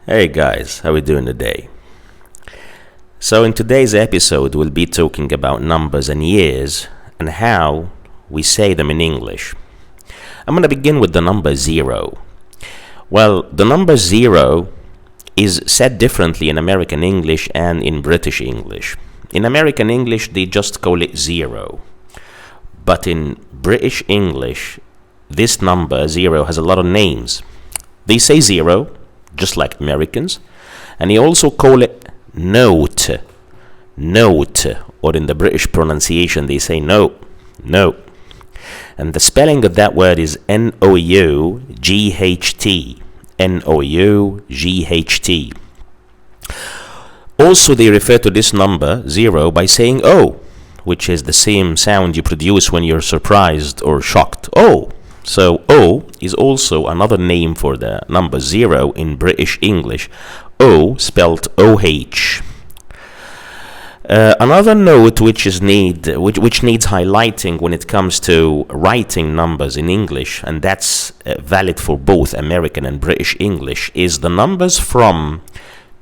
Hey guys, how we doing today? So in today's episode, we'll be talking about numbers and years and how we say them in English. I'm going to begin with the number 0. Well, the number 0 is said differently in American English and in British English. In American English, they just call it 0. But in British English, this number 0 has a lot of names. They say 0, just like Americans, and they also call it Nought, or in the British pronunciation they say no. And the spelling of that word is Nought, Nought. Also, they refer to this number 0 by saying O, which is the same sound you produce when you're surprised or shocked. O. So O is also another name for the number 0 in British English. O spelled O-H. Another note which needs highlighting when it comes to writing numbers in English, and that's valid for both American and British English, is the numbers from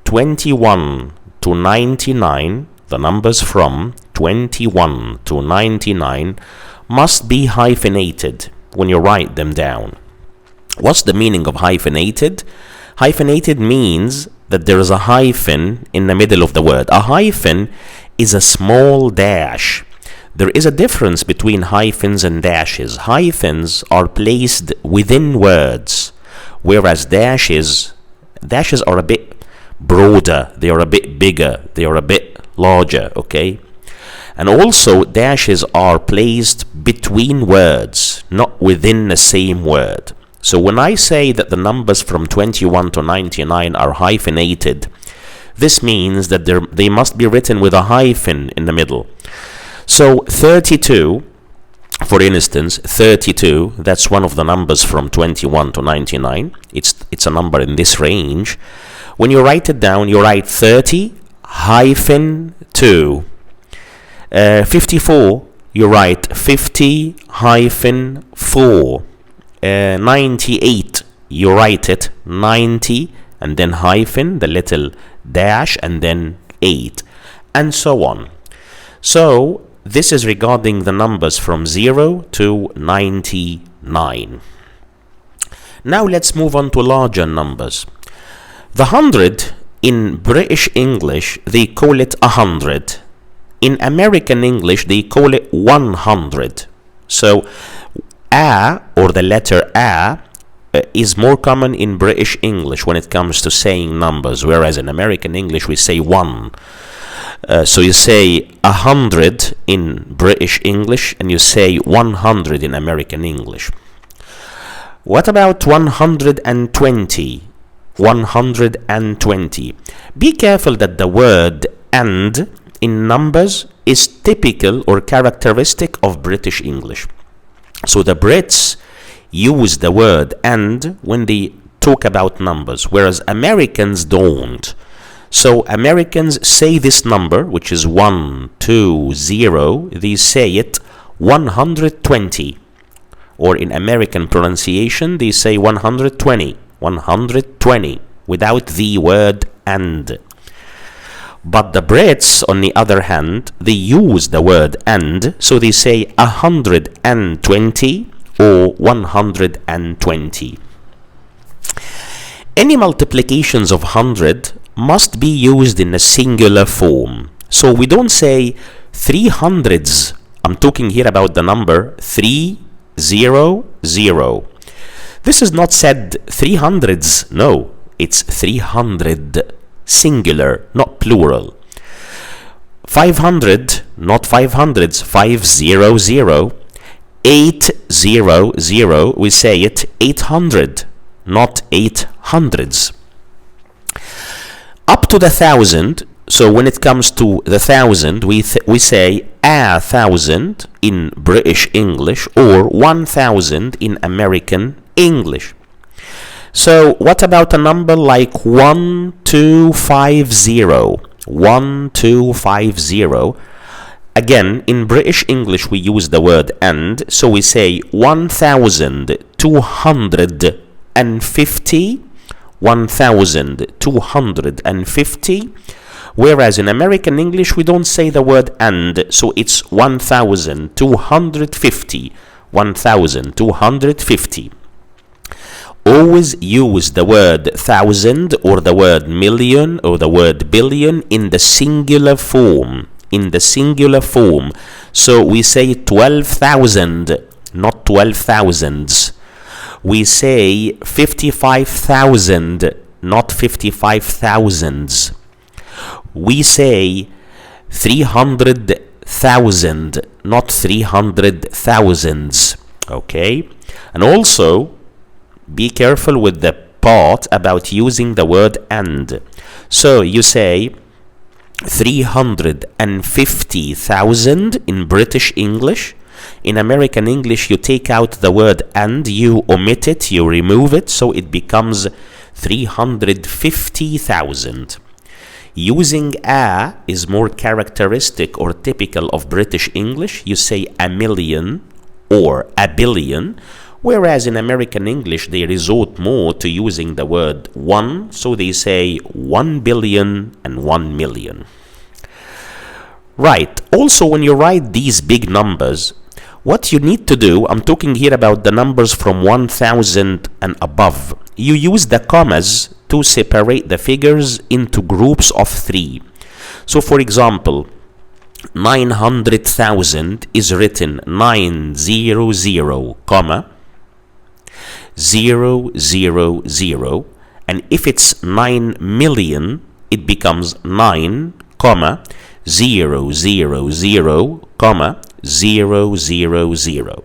21 to 99. The numbers from 21 to 99 must be hyphenated when you write them down. What's the meaning of hyphenated? Hyphenated means that there is a hyphen in the middle of the word. A hyphen is a small dash. There is a difference between hyphens and dashes. Hyphens are placed within words, whereas dashes are a bit broader, they are a bit bigger, they are a bit larger, okay? And also, dashes are placed between words, not within the same word. So when I say that the numbers from 21 to 99 are hyphenated, this means that they must be written with a hyphen in the middle. So 32, for instance, 32, that's one of the numbers from 21 to 99. It's a number in this range. When you write it down, you write 30 hyphen 2. 54, you write 50 hyphen 4. 98, you write it 90 and then hyphen, the little dash, and then 8, and so on. So this is regarding the numbers from 0 to 99. Now let's move on to larger numbers. The 100 in British English, they call it 100. In American English, they call it 100. So A, or the letter A, is more common in British English when it comes to saying numbers, whereas in American English we say 1. So you say 100 in British English and you say 100 in American English. What about 120? 120. Be careful that the word and in numbers is typical or characteristic of British English. So the Brits use the word and when they talk about numbers, whereas Americans don't. So Americans say this number, which is 120, they say it 120. Or in American pronunciation, they say 120, without the word and. But the Brits, on the other hand, they use the word and, so they say 120 or 120. Any multiplications of 100 must be used in a singular form. So we don't say 300s. I'm talking here about the number 300. This is not said 300s. No, it's 300. Singular, not plural. 500, not 500s, 500. 800, we say it 800, not 800s. Up to the 1,000, so when it comes to the 1,000, we say 1,000 in British English or 1,000 in American English. So what about a number like 1250? 1250. Again, in British English we use the word and, so we say 1,250 1250. Whereas in American English, we don't say the word and, so it's 1250. 1250. Always use the word thousand or the word million or the word billion in the singular form. In the singular form. So we say 12,000, not 12,000s. We say 55,000, not 55,000s. We say 300,000, not 300,000s. Okay? And also, be careful with the part about using the word and. So you say 350,000 in British English. In American English, you take out the word and, you omit it, you remove it, so it becomes 350,000. Using a is more characteristic or typical of British English. You say a million or a billion, whereas in American English they resort more to using the word one, so they say 1 billion and 1 million. Right, also when you write these big numbers, what you need to do, I'm talking here about the numbers from 1000 and above, you use the commas to separate the figures into groups of 3. So for example, 900,000 is written 900, comma 000, and if it's 9 million, it becomes 9, comma 000, comma 000.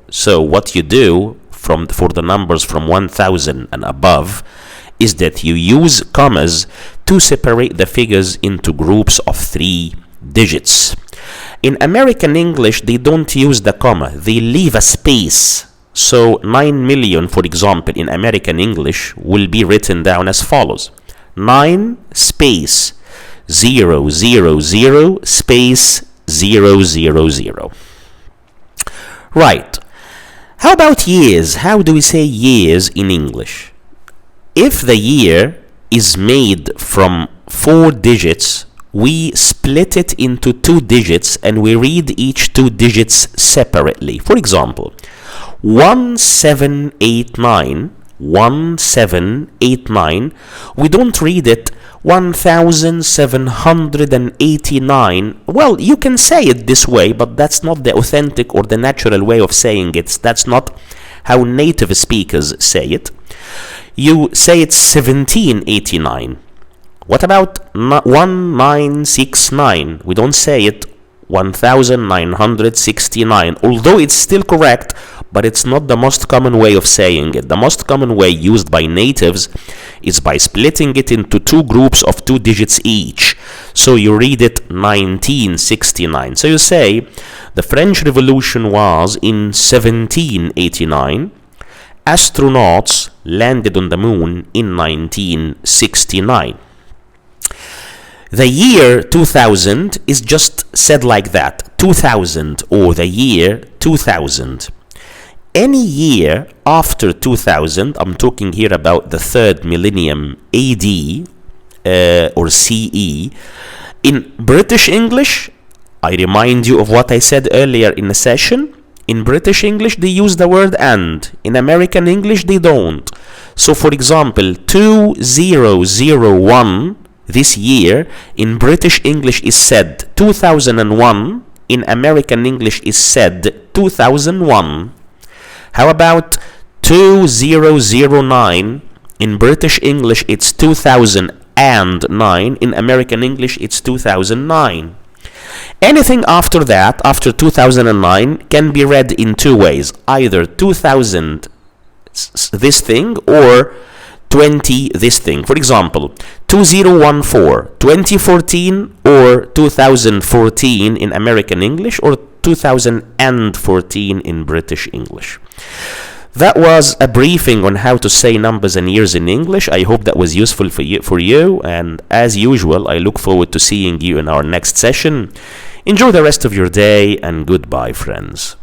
So what you do for the numbers from 1000 and above is that you use commas to separate the figures into groups of 3 digits. In American English, they don't use the comma, they leave a space. So 9 million, for example, in American English will be written down as follows: 9 space 000 space 000. Right. How about years? How do we say years in English? If the year is made from 4 digits, we split it into 2 digits and we read each 2 digits separately. For example, 1789, 1789, we don't read it 1789. Well, you can say it this way, but that's not the authentic or the natural way of saying it. That's not how native speakers say it. You say it's 1789. What about 1969? We don't say it 1969, although it's still correct, but it's not the most common way of saying it. The most common way used by natives is by splitting it into 2 groups of 2 digits each. So you read it 1969. So you say the French Revolution was in 1789. Astronauts landed on the moon in 1969. The year 2000 is just said like that, 2000, or the year 2000. Any year after 2000, I'm talking here about the 3rd millennium AD or CE, in British English, I remind you of what I said earlier in the session, in British English they use the word and, in American English they don't. So for example, 2001, this year, in British English is said 2001, in American English is said 2001. How about 2009? In British English it's 2009, in American English it's 2009. Anything after that, after 2009, can be read in 2 ways, either 2000 this thing or 20 this thing. For example, 2014, 2014, or 2014 in American English, or 2014 in British English. That was a briefing on how to say numbers and years in English. I hope that was useful for you, and as usual, I look forward to seeing you in our next session. Enjoy the rest of your day, and goodbye, friends.